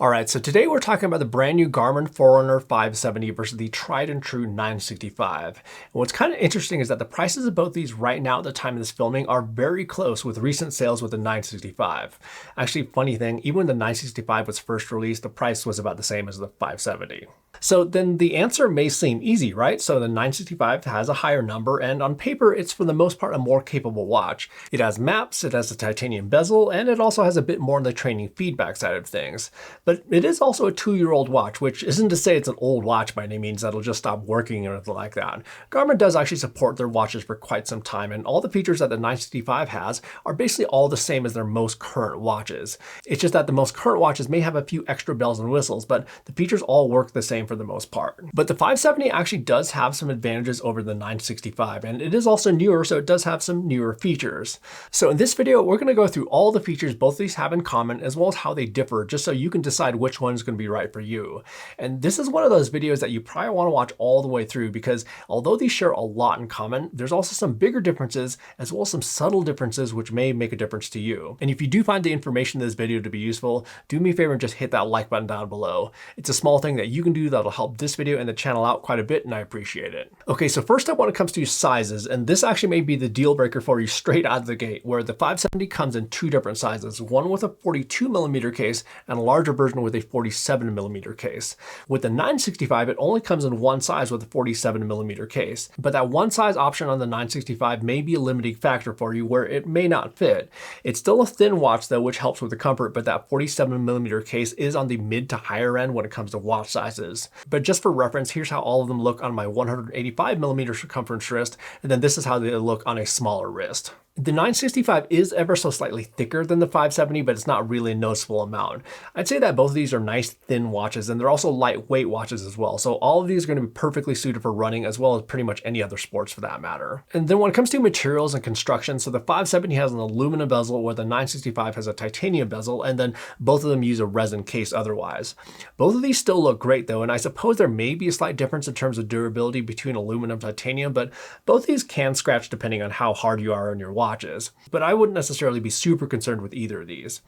All right, so today we're talking about the brand new Garmin Forerunner 570 versus the tried and true 965. And what's kind of interesting is that the prices of both these right now at the time of this filming are very close with recent sales with the 965. Actually, funny thing, even when the 965 was first released, the price was about the same as the 570. So then the answer may seem easy, right? So the 965 has a higher number, and on paper, it's for the most part a more capable watch. It has maps, it has a titanium bezel, and it also has a bit more on the training feedback side of things. But it is also a 2-year-old watch, which isn't to say it's an old watch by any means that'll just stop working or anything like that. Garmin does actually support their watches for quite some time, and all the features that the 965 has are basically all the same as their most current watches. It's just that the most current watches may have a few extra bells and whistles, but the features all work the same for the most part. But the 570 actually does have some advantages over the 965, and it is also newer, so it does have some newer features. So in this video, we're going to go through all the features both of these have in common, as well as how they differ, just so you can decide which one is going to be right for you. And this is one of those videos that you probably want to watch all the way through, because although these share a lot in common, there's also some bigger differences, as well as some subtle differences which may make a difference to you. And if you do find the information in this video to be useful, do me a favor and just hit that like button down below. It's a small thing that you can do that'll help this video and the channel out quite a bit, and I appreciate it. Okay, so first up when it comes to sizes, and this actually may be the deal breaker for you straight out of the gate, where the 570 comes in two different sizes, one with a 42mm case and a larger version with a 47mm case. With the 965, it only comes in one size with a 47mm case, but that one size option on the 965 may be a limiting factor for you where it may not fit. It's still a thin watch though, which helps with the comfort, but that 47mm case is on the mid to higher end when it comes to watch sizes. But just for reference, here's how all of them look on my 185mm circumference wrist, and then this is how they look on a smaller wrist. The 965 is ever so slightly thicker than the 570, but it's not really a noticeable amount. I'd say that both of these are nice thin watches, and they're also lightweight watches as well. So all of these are going to be perfectly suited for running, as well as pretty much any other sports for that matter. And then when it comes to materials and construction, so the 570 has an aluminum bezel, where the 965 has a titanium bezel, and then both of them use a resin case otherwise. Both of these still look great though, and I suppose there may be a slight difference in terms of durability between aluminum and titanium, but both of these can scratch depending on how hard you are on your watches. But I wouldn't necessarily be super concerned with either of these.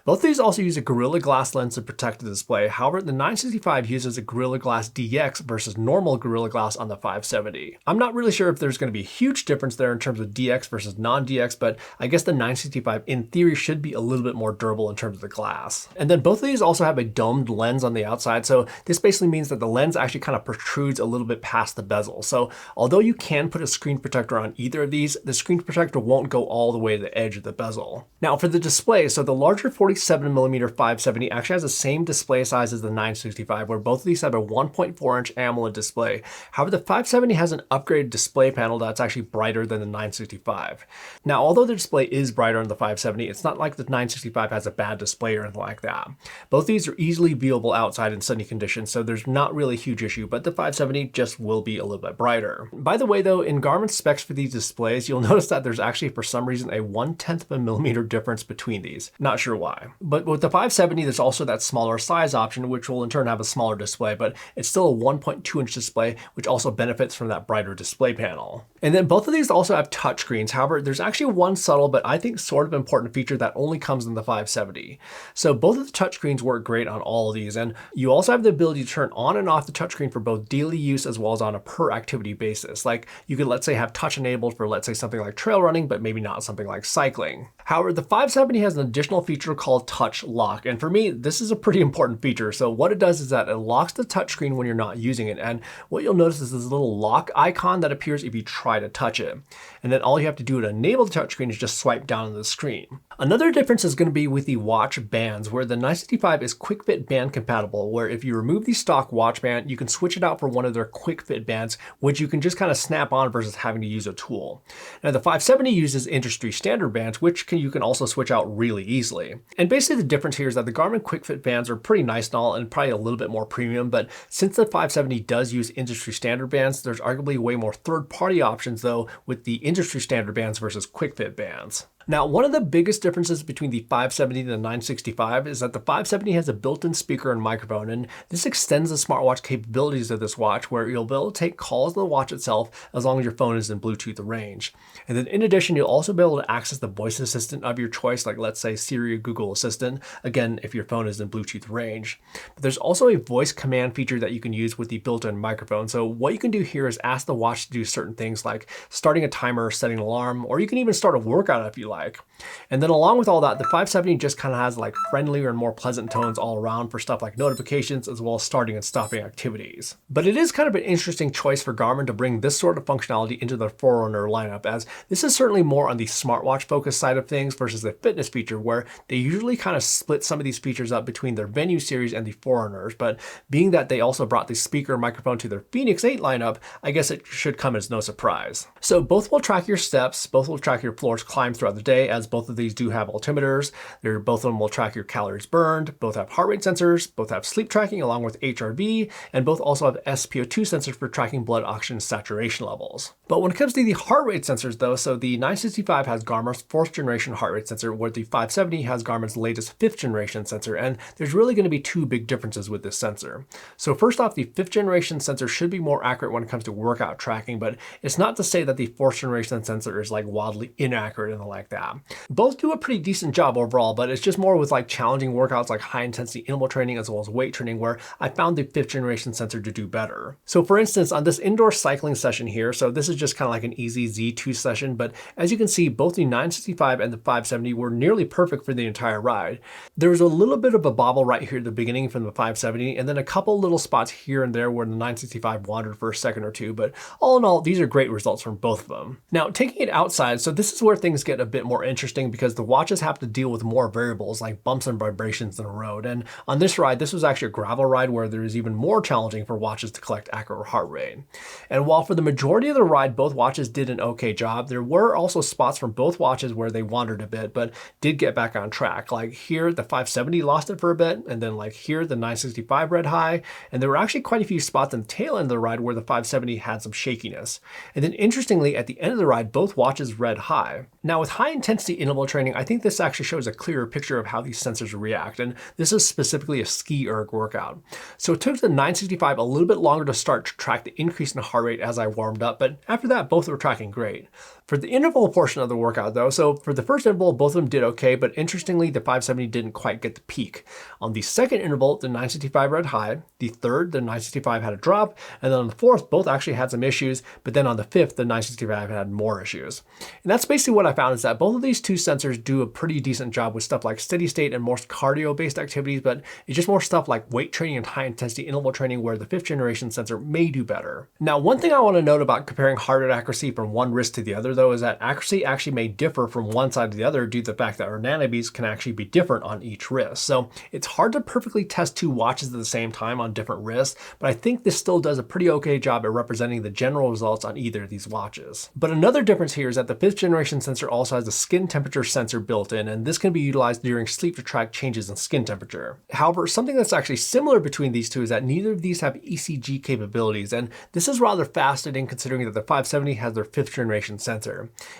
Both of these also use a Gorilla Glass lens to protect the display. However, the 965 uses a Gorilla Glass DX versus normal Gorilla Glass on the 570. I'm not really sure if there's going to be a huge difference there in terms of DX versus non-DX, but I guess the 965 in theory should be a little bit more durable in terms of the glass. And then both of these also have a domed lens on the outside, so this basically means that the lens actually kind of protrudes a little bit past the bezel. So although you can put a screen protector on either of these, the screen protector won't go all the way to the edge of the bezel. Now for the display, so the larger 47mm 570 actually has the same display size as the 965, where both of these have a 1.4-inch AMOLED display. However, the 570 has an upgraded display panel that's actually brighter than the 965. Now, although the display is brighter on the 570, it's not like the 965 has a bad display or anything like that. Both these are easily viewable outside in sunny conditions, so there's not really a huge issue, but the 570 just will be a little bit brighter. By the way though, in Garmin specs for these displays, you'll notice that there's actually for some reason a 1/10 of a millimeter difference between these. Not sure why. But with the 570, there's also that smaller size option, which will in turn have a smaller display, but it's still a 1.2-inch display, which also benefits from that brighter display panel. And then both of these also have touchscreens. However, there's actually one subtle, but I think sort of important feature that only comes in the 570. So both of the touchscreens work great on all of these, and you also have the ability to turn on and off the touchscreen for both daily use as well as on a per activity basis. Like you could, let's say, have touch enabled for, let's say, something like trail running, but maybe not something like cycling. However, the 570 has an additional feature called touch lock, and for me this is a pretty important feature. So what it does is that it locks the touchscreen when you're not using it, and what you'll notice is this little lock icon that appears if you try to touch it, and then all you have to do to enable the touchscreen is just swipe down on the screen. Another difference is going to be with the watch bands, where the 965 is quick fit band compatible, where if you remove the stock watch band, you can switch it out for one of their quick fit bands, which you can just kind of snap on versus having to use a tool. Now the 570 uses industry standard bands, which you can also switch out really easily. And basically the difference here is that the Garmin Quick Fit bands are pretty nice and all, and probably a little bit more premium, but since the 570 does use industry standard bands, there's arguably way more third-party options though with the industry standard bands versus Quick Fit bands. Now, one of the biggest differences between the 570 and the 965 is that the 570 has a built-in speaker and microphone, and this extends the smartwatch capabilities of this watch, where you'll be able to take calls on the watch itself as long as your phone is in Bluetooth range. And then in addition, you'll also be able to access the voice assistant of your choice, like let's say Siri or Google Assistant, again, if your phone is in Bluetooth range. But there's also a voice command feature that you can use with the built-in microphone. So what you can do here is ask the watch to do certain things like starting a timer, setting an alarm, or you can even start a workout if you like. And then along with all that, the 570 just kind of has like friendlier and more pleasant tones all around for stuff like notifications, as well as starting and stopping activities. But it is kind of an interesting choice for Garmin to bring this sort of functionality into the Forerunner lineup, as this is certainly more on the smartwatch focused side of things versus the fitness feature, where they usually kind of split some of these features up between their Venue series and the Forerunners. But being that they also brought the speaker and microphone to their Phoenix 8 lineup, I guess it should come as no surprise. So both will track your steps, both will track your floors climbed throughout the day, as both of these do have altimeters. Both of them will track your calories burned, both have heart rate sensors, both have sleep tracking along with HRV, and both also have SpO2 sensors for tracking blood oxygen saturation levels. But when it comes to the heart rate sensors though, so the 965 has Garmin's 4th generation heart rate sensor, where the 570 has Garmin's latest 5th generation sensor, and there's really going to be two big differences with this sensor. So first off, the 5th generation sensor should be more accurate when it comes to workout tracking, but it's not to say that the 4th generation sensor is like wildly inaccurate and like that. Both do a pretty decent job overall, but it's just more with like challenging workouts like high intensity interval training as well as weight training, where I found the 5th generation sensor to do better. So for instance, on this indoor cycling session here, so this is just kind of like an easy Z2 session, but as you can see, both the 965 and the 570 were nearly perfect for the entire ride. There was a little bit of a bobble right here at the beginning from the 570, and then a couple little spots here and there where the 965 wandered for a second or two, but all in all, these are great results from both of them. Now, taking it outside, so this is where things get a bit more interesting because the watches have to deal with more variables like bumps and vibrations in a road. And on this ride, this was actually a gravel ride where there is even more challenging for watches to collect accurate heart rate. And while for the majority of the ride, both watches did an okay job, there were also spots from both watches where they wandered a bit, but did get back on track. Like here, the 570 lost it for a bit, and then like here, the 965 read high, and there were actually quite a few spots in the tail end of the ride where the 570 had some shakiness. And then interestingly, at the end of the ride, both watches read high. Now with high intensity interval training, I think this actually shows a clearer picture of how these sensors react, and this is specifically a ski erg workout. So it took the 965 a little bit longer to start to track the increase in heart rate as I warmed up, but after that, both were tracking great. For the interval portion of the workout though, so for the first interval, both of them did okay, but interestingly, the 570 didn't quite get the peak. On the second interval, the 965 read high, the third, the 965 had a drop, and then on the fourth, both actually had some issues, but then on the fifth, the 965 had more issues. And that's basically what I found, is that both of these two sensors do a pretty decent job with stuff like steady state and more cardio-based activities, but it's just more stuff like weight training and high intensity interval training where the 5th generation sensor may do better. Now, one thing I want to note about comparing heart rate accuracy from one wrist to the other though is that accuracy actually may differ from one side to the other due to the fact that our nanobeats can actually be different on each wrist. So it's hard to perfectly test two watches at the same time on different wrists, but I think this still does a pretty okay job at representing the general results on either of these watches. But another difference here is that the 5th generation sensor also has a skin temperature sensor built in, and this can be utilized during sleep to track changes in skin temperature. However, something that's actually similar between these two is that neither of these have ECG capabilities, and this is rather fascinating considering that the 570 has their 5th generation sensor.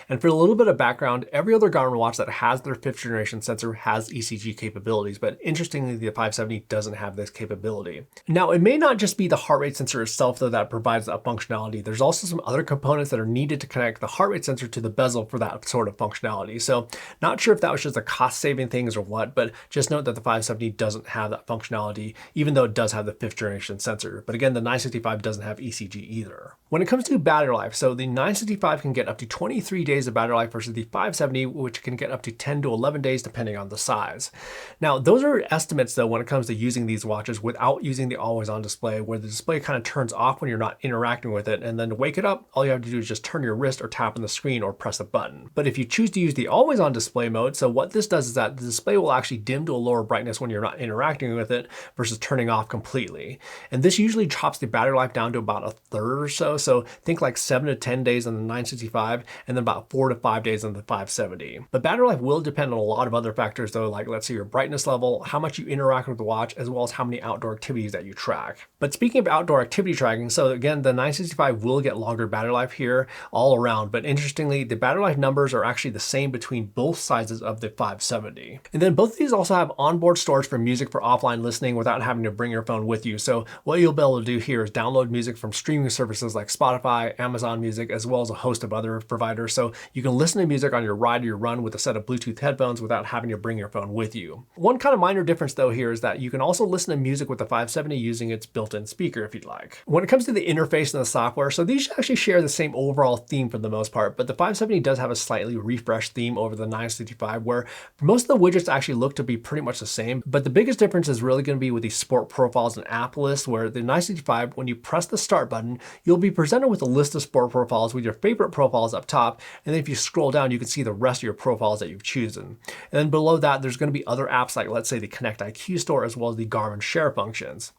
And for a little bit of background, every other Garmin watch that has their 5th generation sensor has ECG capabilities, but interestingly, the 570 doesn't have this capability. Now, it may not just be the heart rate sensor itself though that provides that functionality. There's also some other components that are needed to connect the heart rate sensor to the bezel for that sort of functionality. So not sure if that was just a cost saving things or what, but just note that the 570 doesn't have that functionality, even though it does have the 5th generation sensor. But again, the 965 doesn't have ECG either. When it comes to battery life, so the 965 can get up to 23 days of battery life versus the 570, which can get up to 10 to 11 days depending on the size. Now, those are estimates though when it comes to using these watches without using the always on display, where the display kind of turns off when you're not interacting with it, and then to wake it up, all you have to do is just turn your wrist or tap on the screen or press a button. But if you choose to use the always on display mode, so what this does is that the display will actually dim to a lower brightness when you're not interacting with it versus turning off completely. And this usually chops the battery life down to about a third or so. So think like 7 to 10 days on the 965, and then about 4 to 5 days on the 570. But battery life will depend on a lot of other factors though, like let's say your brightness level, how much you interact with the watch, as well as how many outdoor activities that you track. But speaking of outdoor activity tracking, so again, the 965 will get longer battery life here all around, but interestingly, the battery life numbers are actually the same between both sizes of the 570. And then both of these also have onboard storage for music for offline listening without having to bring your phone with you. So what you'll be able to do here is download music from streaming services like Spotify, Amazon Music, as well as a host of other providers. So you can listen to music on your ride or your run with a set of Bluetooth headphones without having to bring your phone with you. One kind of minor difference though here is that you can also listen to music with the 570 using its built-in speaker if you'd like. When it comes to the interface and the software, so these actually share the same overall theme for the most part, but the 570 does have a slightly refreshed theme over the 965, where most of the widgets actually look to be pretty much the same, but the biggest difference is really going to be with the sport profiles and app list, where the 965, when you press the start button, you'll be presented with a list of sport profiles with your favorite profiles up top, and then if you scroll down, you can see the rest of your profiles that you've chosen. And then below that, there's going to be other apps like, let's say, the Connect IQ store, as well as the Garmin Share functions.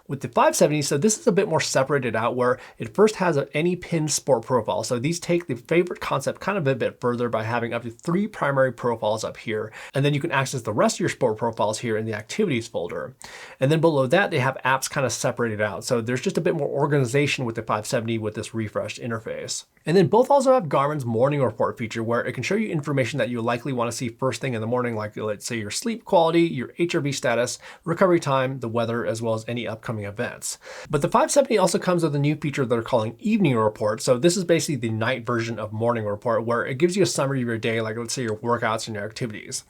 With the 570, so this is a bit more separated out, where it first has any pinned sport profile. So these take the favorite concept kind of a bit further by having up to 3 primary profiles up here. And then you can access the rest of your sport profiles here in the activities folder. And then below that, they have apps kind of separated out. So there's just a bit more organization with the 570 with this refreshed interface. And then both also have Garmin's morning report feature, where it can show you information that you likely want to see first thing in the morning, like let's say your sleep quality, your HRV status, recovery time, the weather, as well as any upcoming events. But the 570 also comes with a new feature they're calling Evening Report. So this is basically the night version of Morning Report, where it gives you a summary of your day, like let's say your workouts and your activities.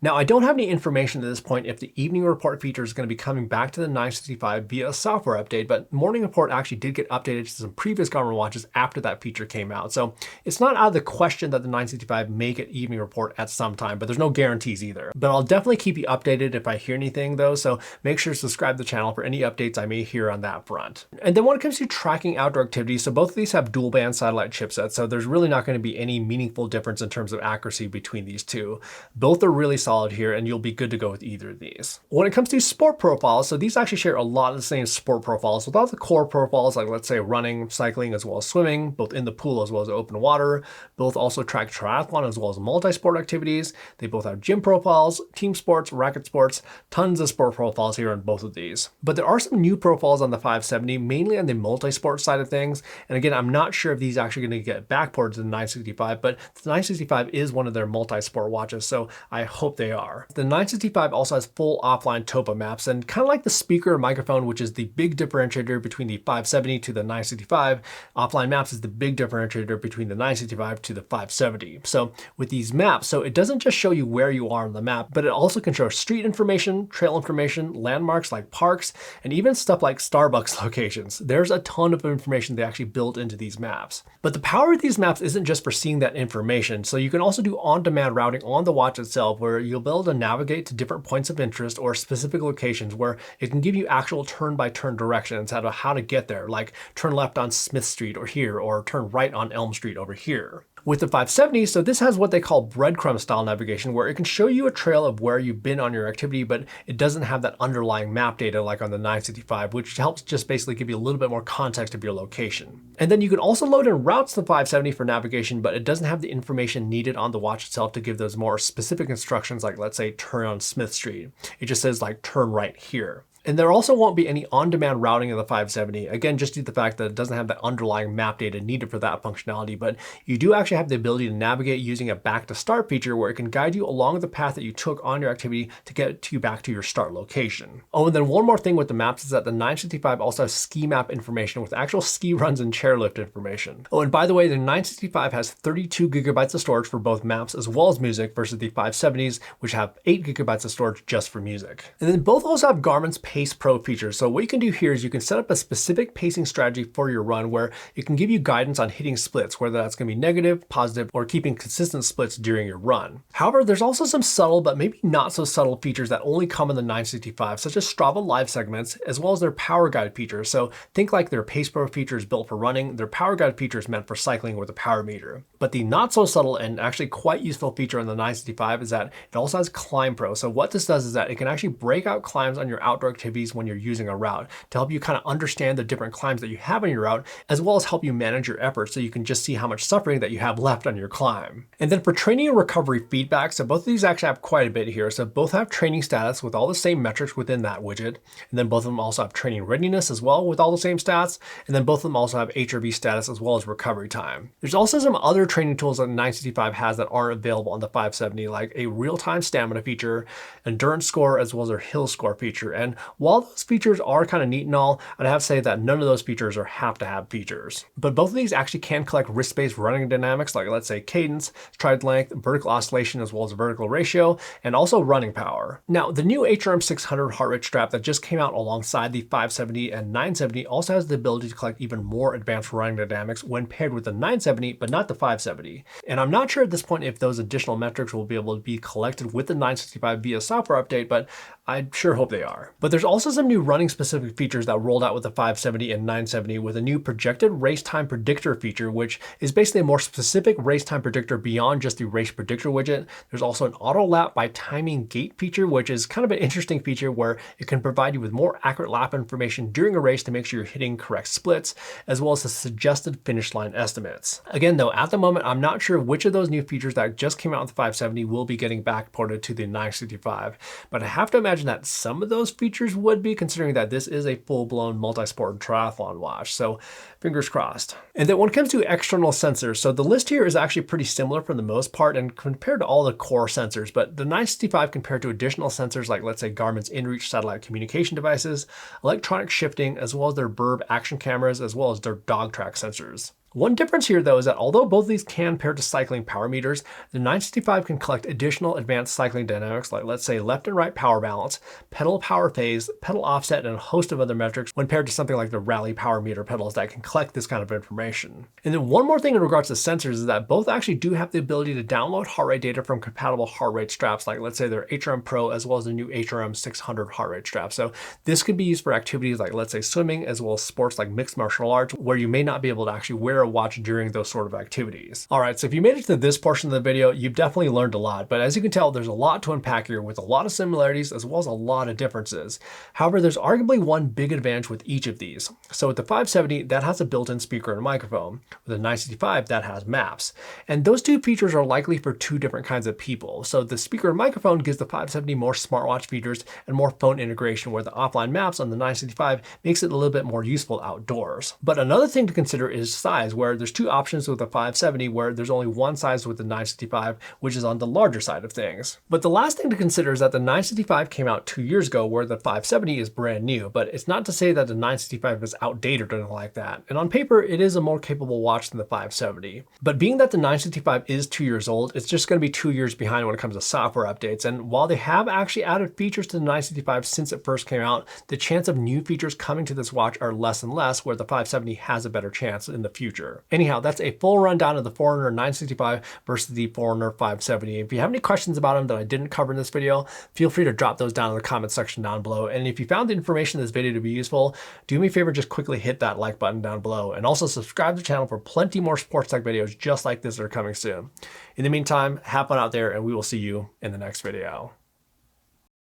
Now, I don't have any information at this point if the Evening Report feature is going to be coming back to the 965 via a software update, but Morning Report actually did get updated to some previous Garmin watches after that feature came out. So it's not out of the question that the 965 may get Evening Report at some time, but there's no guarantees either. But I'll definitely keep you updated if I hear anything though, so make sure to subscribe to the channel for any updates I may hear on that front. And then when it comes to tracking outdoor activities, so both of these have dual band satellite chipsets, so there's really not going to be any meaningful difference in terms of accuracy between these two. Both are really solid here, and you'll be good to go with either of these. When it comes to sport profiles, so these actually share a lot of the same sport profiles without the core profiles, like let's say running, cycling, as well as swimming, both in the pool as well as open water. Both also track triathlon as well as multi-sport activities. They both have gym profiles, team sports, racket sports, tons of sport profiles here on both of these. But there are some new profiles on the 570, mainly on the multi-sport side of things. And again, I'm not sure if these are actually going to get backported to the 965, but the 965 is one of their multi-sport watches, so I hope they are. The 965 also has full offline topo maps, and kind of like the speaker or microphone, which is the big differentiator between the 570 to the 965, offline maps is the big differentiator between the 965 to the 570. So with these maps, so it doesn't just show you where you are on the map, but it also can show street information, trail information, landmarks like parks, and even stuff like Starbucks locations. There's a ton of information they actually built into these maps. But the power of these maps isn't just for seeing that information. So you can also do on-demand routing on the watch itself, where you'll be able to navigate to different points of interest or specific locations, where it can give you actual turn-by-turn directions as to how to get there, like turn left on Smith Street or here, or turn right on Elm Street over here. With the 570, so this has what they call breadcrumb style navigation, where it can show you a trail of where you've been on your activity, but it doesn't have that underlying map data like on the 965, which helps just basically give you a little bit more context of your location. And then you can also load in routes to the 570 for navigation, but it doesn't have the information needed on the watch itself to give those more specific instructions, like let's say turn on Smith Street. It just says like turn right here. And there also won't be any on-demand routing in the 570, again, just due to the fact that it doesn't have that underlying map data needed for that functionality, but you do actually have the ability to navigate using a back to start feature, where it can guide you along the path that you took on your activity to get you back to your start location. Oh, and then one more thing with the maps is that the 965 also has ski map information with actual ski runs and chairlift information. Oh, and by the way, the 965 has 32 gigabytes of storage for both maps as well as music, versus the 570s, which have 8 gigabytes of storage just for music. And then both also have Garmin's Pace Pro feature. So what you can do here is you can set up a specific pacing strategy for your run, where it can give you guidance on hitting splits, whether that's going to be negative, positive, or keeping consistent splits during your run. However, there's also some subtle but maybe not so subtle features that only come in the 965, such as Strava live segments, as well as their power guide feature. So think like their Pace Pro feature is built for running, their power guide feature is meant for cycling with a power meter. But the not so subtle and actually quite useful feature on the 965 is that it also has Climb Pro. So what this does is that it can actually break out climbs on your outdoor activities when you're using a route to help you kind of understand the different climbs that you have on your route, as well as help you manage your efforts so you can just see how much suffering that you have left on your climb. And then for training and recovery feedback, so both of these actually have quite a bit here. So both have training status with all the same metrics within that widget. And then both of them also have training readiness as well with all the same stats. And then both of them also have HRV status as well as recovery time. There's also some other training tools that the 965 has that aren't available on the 570, like a real-time stamina feature, endurance score, as well as their hill score feature. And while those features are kind of neat and all, I'd have to say that none of those features are have-to-have features. But both of these actually can collect wrist-based running dynamics, like let's say cadence, stride length, vertical oscillation, as well as vertical ratio, and also running power. Now, the new HRM 600 heart rate strap that just came out alongside the 570 and 970 also has the ability to collect even more advanced running dynamics when paired with the 970, but not the 570. And I'm not sure at this point if those additional metrics will be able to be collected with the 965 via software update, but I sure hope they are. But there's also some new running specific features that rolled out with the 570 and 970 with a new projected race time predictor feature, which is basically a more specific race time predictor beyond just the race predictor widget. There's also an auto lap by timing gate feature, which is kind of an interesting feature where it can provide you with more accurate lap information during a race to make sure you're hitting correct splits, as well as the suggested finish line estimates. Again, though, at the moment, I'm not sure which of those new features that just came out with the 570 will be getting backported to the 965, but I have to imagine that some of those features would be, considering that this is a full-blown multi-sport triathlon watch. So fingers crossed. And then when it comes to external sensors, so the list here is actually pretty similar for the most part and compared to all the core sensors, but the 965 compared to additional sensors like let's say Garmin's inReach satellite communication devices, electronic shifting, as well as their Burb action cameras, as well as their dog track sensors. One difference here though is that although both of these can pair to cycling power meters, the 965 can collect additional advanced cycling dynamics like let's say left and right power balance, pedal power phase, pedal offset, and a host of other metrics when paired to something like the Rally power meter pedals that can collect this kind of information. And then one more thing in regards to sensors is that both actually do have the ability to download heart rate data from compatible heart rate straps like let's say their HRM Pro as well as the new HRM 600 heart rate strap. So this could be used for activities like let's say swimming as well as sports like mixed martial arts where you may not be able to actually wear a watch during those sort of activities. All right, so if you made it to this portion of the video, you've definitely learned a lot, but as you can tell, there's a lot to unpack here with a lot of similarities as well as a lot of differences. However, there's arguably one big advantage with each of these. So with the 570, that has a built-in speaker and microphone. With the 965, that has maps. And those two features are likely for two different kinds of people. So the speaker and microphone gives the 570 more smartwatch features and more phone integration, where the offline maps on the 965 makes it a little bit more useful outdoors. But another thing to consider is size, where there's two options with the 570 where there's only one size with the 965, which is on the larger side of things. But the last thing to consider is that the 965 came out 2 years ago where the 570 is brand new, but it's not to say that the 965 is outdated or anything like that. And on paper, it is a more capable watch than the 570. But being that the 965 is 2 years old, it's just going to be 2 years behind when it comes to software updates. And while they have actually added features to the 965 since it first came out, the chance of new features coming to this watch are less and less, where the 570 has a better chance in the future. Anyhow, that's a full rundown of the Forerunner 965 versus the Forerunner 570. If you have any questions about them that I didn't cover in this video, feel free to drop those down in the comment section down below. And if you found the information in this video to be useful, do me a favor, just quickly hit that like button down below and also subscribe to the channel for plenty more sports tech videos just like this that are coming soon. In the meantime, have fun out there and we will see you in the next video.